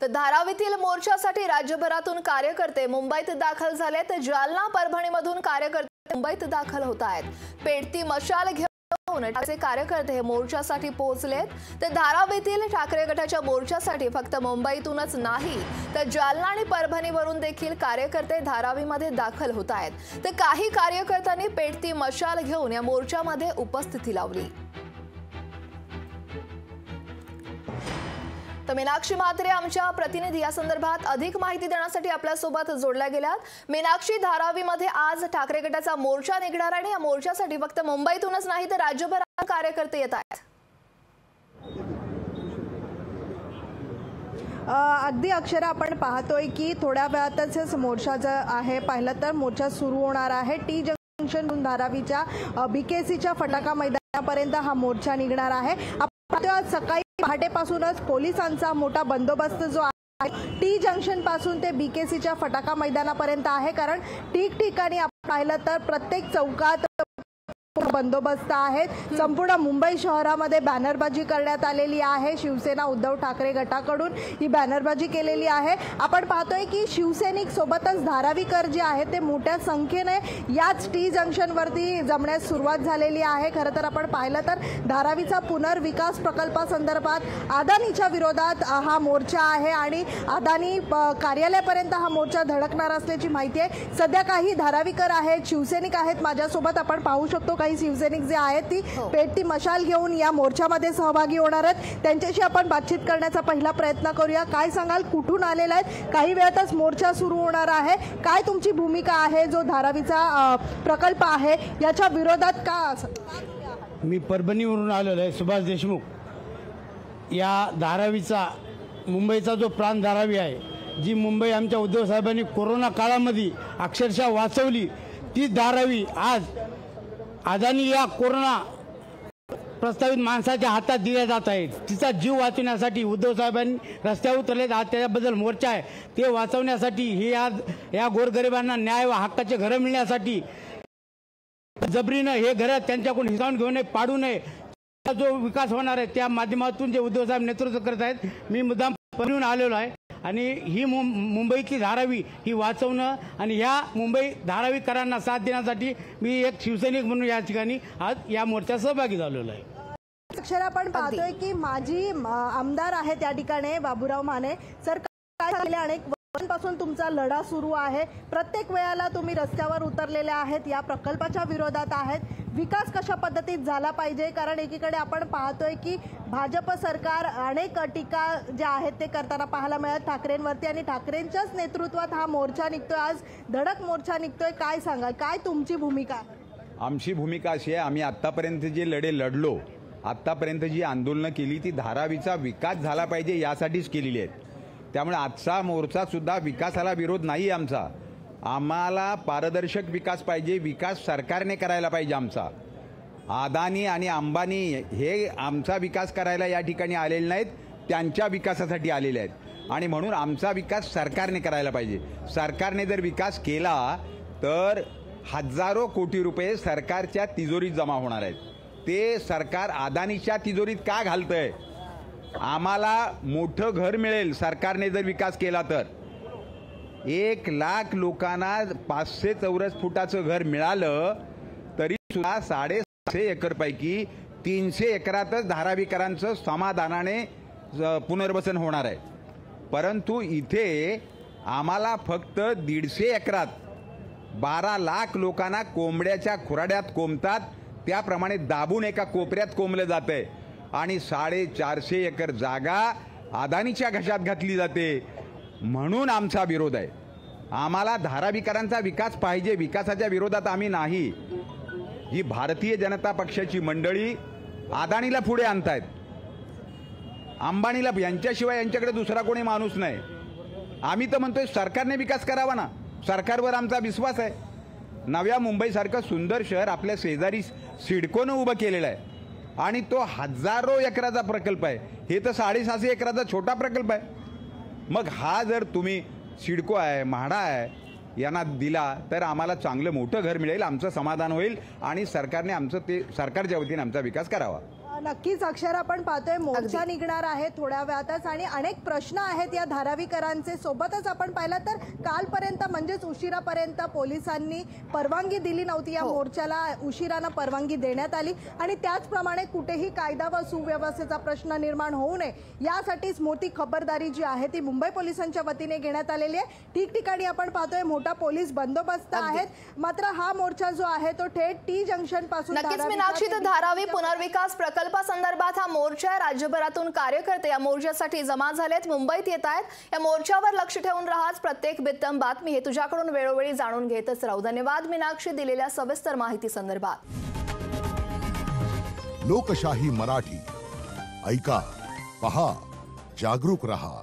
तर धारावीतील मोर्चासाठी राज्यभरातून कार्यकर्ते मुंबईत दाखल झाले तर जालना परभणीमधून कार्यकर्ते मुंबईत दाखल होत आहेत। पेटती मशाल घेऊन ठाकरे कार्यकर्ते हे मोर्चासाठी पोहोचलेत। तर धारावीतील ठाकरे गटाच्या मोर्चासाठी फक्त मुंबईतूनच नाही तर जालना आणि परभणीवरून देखील कार्यकर्ते धारावीमध्ये दाखल होत आहेत। तर काही कार्यकर्त्यांनी पेटती मशाल घेऊन या मोर्चामध्ये उपस्थिती लावली। तर मीनाक्षी म्हात्रे आमच्या प्रतिनिधी या संदर्भात अधिक माहिती देण्यासाठी आपल्या सोबत जोडल्या गेल्यात। मीनाक्षी, धारावीमध्ये आज ठाकरे गटाचा मोर्चा निघणार आणि या मोर्चासाठी फक्त मुंबईतूनच नाही तर राज्यभरात कार्यकर्ते येत आहेत। अगदी अक्षरा, आपण पाहतोय की थोड्या वेळातच मोर्चा जो आहे पाहिलं तर मोर्चा सुरू होणार आहे। टी जंक्शन धारावीच्या बीकेसीच्या फटाका मैदानापर्यंत हा मोर्चा निघणार आहे। आपण सकाळी पहाटेपासूनच पोलिसांचा मोठा बंदोबस्त जो आहे टी जंक्शन पासून ते बीकेसीच्या फटाका मैदानापर्यंत आहे, कारण ठिकठिकाणी आपण पाहिलं तर प्रत्येक चौकात बंदोबस्त आहे। संपूर्ण मुंबई शहरामध्ये बॅनरबाजी करण्यात आलेली आहे। शिवसेना उद्धव ठाकरे गटाकडून ही बॅनरबाजी केलेली आहे। आपण पाहतोय की शिवसैनिक सोबतच धारावीकर जे आहेत ते मोठ्या संख्येने याच टी जंक्शन वरती जमण्यास सुरुवात झालेली आहे। खरं तर आपण पाहिलं तर धारावीचा पुनर्विकास प्रकल्पासंदर्भात अदानीच्या विरोधात हा मोर्चा आहे आणि अदानी कार्यालयापर्यंत हा मोर्चा धडकणार असल्याची माहिती आहे। सध्या काही धारावीकर आहेत, शिवसैनिक आहेत माझ्यासोबत, आपण पाहू शकतो काही शिवसैनिक जे आहेत ती पेटती मशाल घेऊन या मोर्चामध्ये सहभागी होणार आहेत। त्यांच्याशी आपण बातचीत करण्याचा पहिला प्रयत्न करूया। काय सांगाल, कुठून आलेला आहेत? काही वेळातच मोर्चा सुरू होणार आहे, काय तुमची भूमिका आहे? जो धारावीचा प्रकल्प आहे याच्या विरोधात का? मी परभणीवरून आलेलो आहे, सुभाष देशमुख। या धारावीचा मुंबईचा जो प्रांत धारावी आहे, जी मुंबई आमच्या उद्धव साहेबांनी कोरोना काळामध्ये अक्षरशः वाचवली, ती धारावी आज अदानी या कोरोना प्रस्तावित माणसाच्या हातात दिल्या जात आहे। तिचा जीव वाचवण्यासाठी उद्धव साहेबांनी रस्त्यावर उतरले। आज त्याच्याबद्दल मोर्चा आहे, ते वाचवण्यासाठी हे आज या गोरगरिबांना न्याय व हक्काचे घरं मिळण्यासाठी जबरीनं हे घरं त्यांच्याकडून हिसकावून घेऊ नये, पाडू नये, जो विकास होणार आहे त्या माध्यमातून जे उद्धव साहेब नेतृत्व करत आहेत। मी मुद्दाम परभणीहून आलेलो आहे आणि ही मुंबईतली धारावी ही वाचवणं आणि ह्या मुंबई धारावीकरांना साथ देण्यासाठी मी एक शिवसैनिक म्हणून या ठिकाणी आज या मोर्चात सहभागी झालेलो आहे। अक्षरा, आपण पाहतोय की माजी आमदार आहे त्या ठिकाणी बाबूराव माने सर, काय झाले अनेक वर्षांपासून तुमचा लढा सुरू आहे, प्रत्येक वेळेला तुम्ही रस्त्यावर उतरलेले आहेत, या प्रकल्पाच्या विरोधात आहेत। विकास कशा पद्धतीत झाला पाहिजे, कारण एकीकडे आपण पाहतोय की भाजप सरकार अनेक टीका ज्या आहेत ते करताना पाहायला मिळत ठाकरेंवरती आणि ठाकरेंच्याच नेतृत्वात हा मोर्चा निघतोय, आज धडक मोर्चा निघतोय। काय सांगाल, काय तुमची भूमिका आहे? आमची भूमिका अशी आहे, आम्ही आतापर्यंत जे लढे लढलो, आतापर्यंत जी आंदोलनं केली ती धारावीचा विकास झाला पाहिजे यासाठीच केलेली आहेत। त्यामुळे आजचा मोर्चा सुद्धा विकासाला विरोध नाही आमचा। आम्हाला पारदर्शक विकास पाहिजे, विकास सरकारने करायला पाहिजे आमचा। अदानी आणि अंबानी हे आमचा विकास करायला या ठिकाणी आलेले नाहीत, त्यांच्या विकासासाठी आलेले आहेत आणि म्हणून आमचा विकास सरकारने करायला पाहिजे। सरकारने जर विकास केला तर हजारो कोटी रुपये सरकारच्या तिजोरीत जमा होणार आहेत। ते सरकार अदानीच्या तिजोरीत का घालतंय? आम्हाला मोठं घर मिळेल सरकारने जर विकास केला तर। 1 लाख लोकांना 500 चौरस फुटाचं घर मिळालं तरी सुद्धा 750 एकरपैकी 300 एकरातच धारावीकरांचं समाधानाने पुनर्वसन होणार आहे। परंतु इथे आम्हाला फक्त 150 एकरात 12 लाख लोकांना कोंबड्याच्या खुराड्यात कोंबतात त्याप्रमाणे दाबून एका कोपऱ्यात कोंबलं जातंय आणि 450 एकर जागा अदानीच्या घशात घातली जाते। म्हणून आमचा विरोध आहे। आम्हाला धारावीकरांचा विकास पाहिजे, विकासाच्या विरोधात आम्ही नाही। ही भारतीय जनता पक्षाची मंडळी अदानीला पुढे आणतायत, अंबानीला, यांच्याशिवाय यांच्याकडे दुसरा कोणी माणूस नाही। आम्ही तर म्हणतोय सरकारने विकास करावा ना, सरकारवर आमचा विश्वास आहे। नव्या मुंबईसारखं सुंदर शहर आपल्या शेजारी सिडकोनं उभं केलेलं आहे आणि तो हजारो एकराचा प्रकल्प आहे। हे तर 650 एकराचा छोटा प्रकल्प आहे। मग हा जर तुम्ही सिडको आहे, म्हाडा आहे यांना दिला तर आम्हाला चांगलं मोठं घर मिळेल, आमचं समाधान होईल आणि सरकारने आमचं ते सरकारच्या वतीने आमचा विकास करावा। नक्कीच अक्षर, आपण पाहतोय मोर्चा निघणार आहे थोड्या वेळातच आणि अनेक प्रश्न आहेत या धारावीकरांचे. सोबतच आपण पाहिलं तर कालपर्यंत म्हणजेच उशिरापर्यंत पोलिसांनी परवानगी दिली नव्हती या मोर्चाला, उशिरानं परवानगी देण्यात आली आणि त्याचप्रमाणे कुठेही कायदा व सुव्यवस्थेचा प्रश्न निर्माण होऊ नये यासाठीच मोठी खबरदारी जी आहे ती मुंबई पोलिसांच्या वतीने घेण्यात आलेली आहे. ठिकठिकाणी आपण पाहतोय मोठा पोलीस बंदोबस्त आहेत. मात्र हा मोर्चा जो आहे तो थेट टी जंक्शन पासून नक्कीच मीनाक्षी, तर धारावी पुनर्विकास प्रकल्पासंदर्भात हा मोर्चा राज्यभरातून कार्यकर्ते या मोर्चासाठी जमा झालेत, मुंबईत येत आहेत. या मोर्चावर लक्ष ठेवून राहाच, प्रत्येक बित्तम बातमी हे तुझ्याकडून वेळोवेळी जाणून घेतच राहू. धन्यवाद मीनाक्षी दिलेल्या सविस्तर माहिती संदर्भात. लोकशाही मराठी ऐका, पहा, जागरूक रहा.